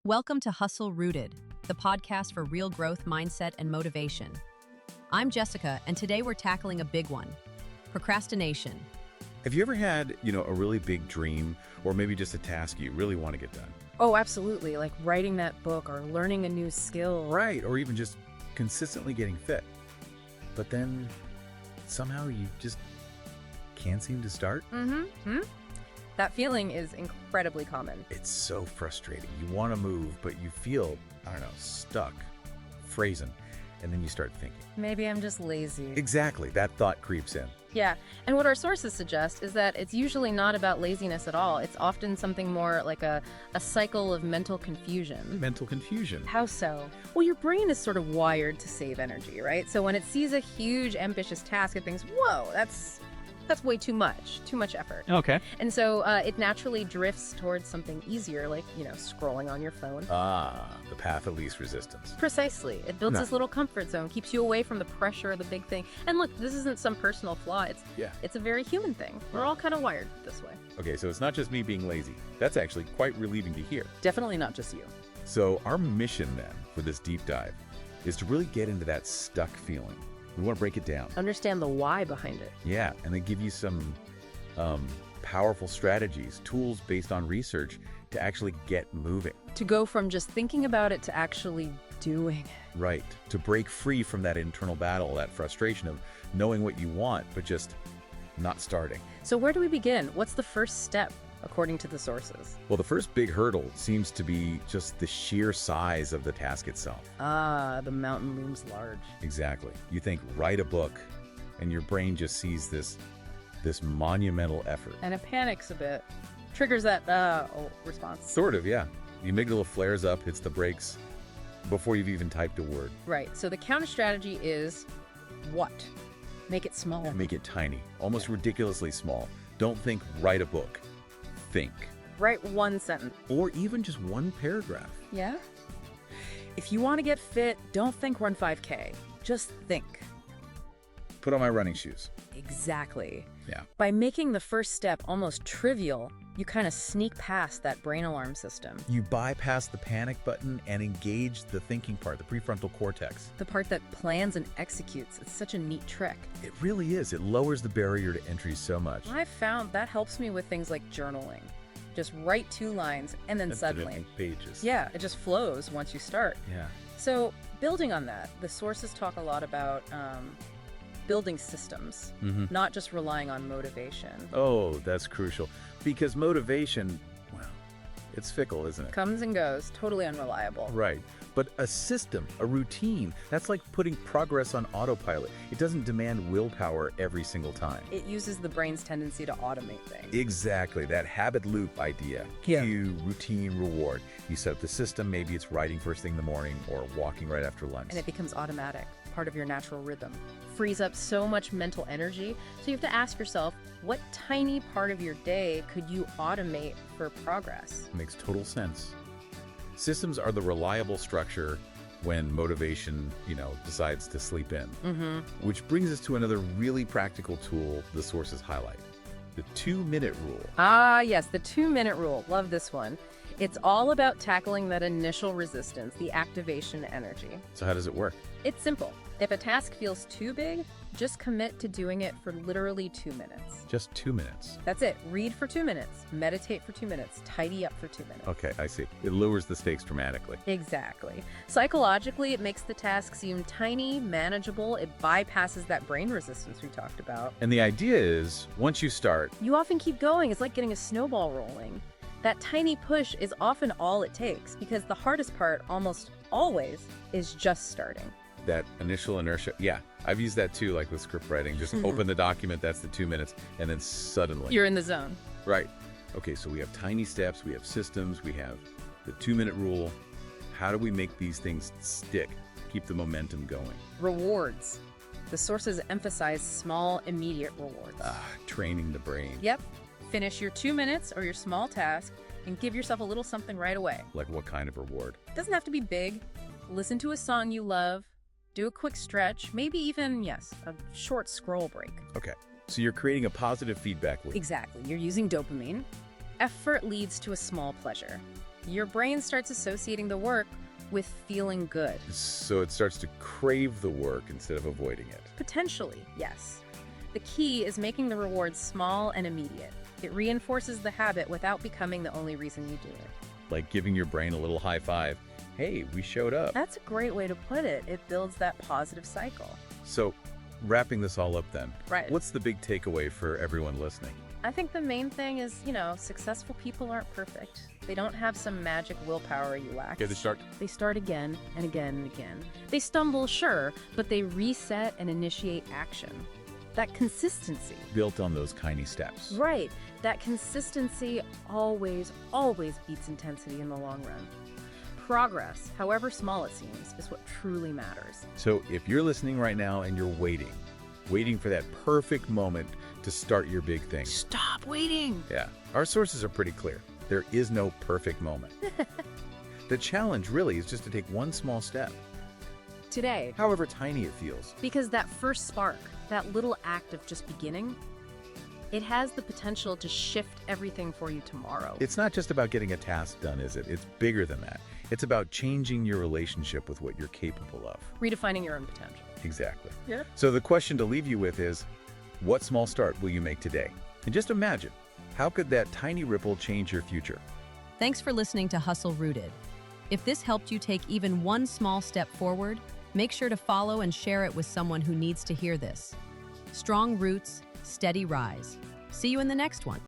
Welcome to Hustle Rooted, the podcast for real growth mindset and motivation. I'm Jessica, and today we're tackling a big one, procrastination. Have you ever had, a really big dream or maybe just a task you really want to get done? Oh, absolutely. Like writing that book or learning a new skill. Right, or even just consistently getting fit. But then somehow you just can't seem to start? That feeling is incredibly common. It's so frustrating. You want to move, but you feel, stuck, frozen, and then you start thinking. Maybe I'm just lazy. Exactly, that thought creeps in. Yeah, and what our sources suggest is that it's usually not about laziness at all. It's often something more like a cycle of mental confusion. Mental confusion. How so? Well, your brain is sort of wired to save energy, right? So when it sees a huge, ambitious task, it thinks, whoa, that's way too much effort. Okay. And so it naturally drifts towards something easier, like, scrolling on your phone. The path of least resistance. Precisely. It builds this little comfort zone, keeps you away from the pressure of the big thing. And look, this isn't some personal flaw. It's a very human thing. We're all kind of wired this way. Okay, so it's not just me being lazy. That's actually quite relieving to hear. Definitely not just you. So our mission then for this deep dive is to really get into that stuck feeling. We want to break it down. Understand the why behind it. Yeah, and then give you some powerful strategies, tools based on research to actually get moving. To go from just thinking about it to actually doing it. Right, to break free from that internal battle, that frustration of knowing what you want, but just not starting. So where do we begin? What's the first step, according to the sources? Well, the first big hurdle seems to be just the sheer size of the task itself. The mountain looms large. Exactly. You think, write a book, and your brain just sees this monumental effort. And it panics a bit. Triggers that response. Sort of, yeah. The amygdala flares up, hits the brakes before you've even typed a word. Right. So the counter strategy is what? Make it smaller. Make it tiny, almost ridiculously small. Don't think, write a book. Think. Write one sentence. Or even just one paragraph. Yeah? If you want to get fit, don't think run 5K. Just think. Put on my running shoes. Exactly. Yeah. By making the first step almost trivial, you kind of sneak past that brain alarm system. You bypass the panic button and engage the thinking part, the prefrontal cortex. The part that plans and executes. It's such a neat trick. It really is. It lowers the barrier to entry so much. I've found that helps me with things like journaling. Just write 2 lines and then suddenly. Pages. Yeah, it just flows once you start. Yeah. So building on that, the sources talk a lot about building systems, not just relying on motivation. Oh, that's crucial. Because motivation, well, it's fickle, isn't it? Comes and goes, totally unreliable. Right. But a system, a routine, that's like putting progress on autopilot. It doesn't demand willpower every single time. It uses the brain's tendency to automate things. Exactly, that habit loop idea. Yeah. Cue, routine, reward. You set up the system, maybe it's writing first thing in the morning or walking right after lunch. And it becomes automatic, part of your natural rhythm. Frees up so much mental energy, so you have to ask yourself, what tiny part of your day could you automate for progress? Makes total sense. Systems are the reliable structure when motivation, decides to sleep in. Which brings us to another really practical tool the sources highlight, the 2-minute rule. Yes, the 2-minute rule. Love this one. It's all about tackling that initial resistance, the activation energy. So how does it work? It's simple. If a task feels too big, just commit to doing it for literally 2 minutes. Just 2 minutes. That's it. Read for 2 minutes. Meditate for 2 minutes. Tidy up for 2 minutes. Okay, I see. It lowers the stakes dramatically. Exactly. Psychologically, it makes the task seem tiny, manageable. It bypasses that brain resistance we talked about. And the idea is, once you start, You often keep going. It's like getting a snowball rolling. That tiny push is often all it takes because the hardest part, almost always, is just starting. that initial inertia, yeah, I've used that too, like with script writing. Just open the document, that's the 2 minutes, and then suddenly. You're in the zone. Right. Okay, so we have tiny steps, we have systems, we have the 2-minute rule. How do we make these things stick? Keep the momentum going. Rewards. The sources emphasize small, immediate rewards. Training the brain. Yep. Finish your 2 minutes or your small task and give yourself a little something right away. Like what kind of reward? It doesn't have to be big. Listen to a song you love. Do a quick stretch. Maybe even, a short scroll break. Okay, so you're creating a positive feedback loop. Exactly. You're using dopamine. Effort leads to a small pleasure. Your brain starts associating the work with feeling good. So it starts to crave the work instead of avoiding it. Potentially, yes. The key is making the reward small and immediate. It reinforces the habit without becoming the only reason you do it. Like giving your brain a little high five. Hey, we showed up. That's a great way to put it. It builds that positive cycle. So, wrapping this all up then, Right. what's the big takeaway for everyone listening? I think the main thing is, successful people aren't perfect. They don't have some magic willpower you lack. Okay, they start. They start again and again and again. They stumble, sure, but they reset and initiate action. That consistency. Built on those tiny steps. Right. That consistency always beats intensity in the long run. Progress, however small it seems, is what truly matters. So if you're listening right now and you're waiting for that perfect moment to start your big thing. Stop waiting! Yeah, our sources are pretty clear. There is no perfect moment. The challenge really is just to take one small step, Today. however tiny it feels. Because that first spark, that little act of just beginning, it has the potential to shift everything for you tomorrow. It's not just about getting a task done, is it? It's bigger than that. It's about changing your relationship with what you're capable of. Redefining your own potential. Exactly. Yeah. So the question to leave you with is, what small start will you make today? And just imagine, how could that tiny ripple change your future? Thanks for listening to Hustle Rooted. If this helped you take even one small step forward, make sure to follow and share it with someone who needs to hear this. Strong roots, steady rise. See you in the next one.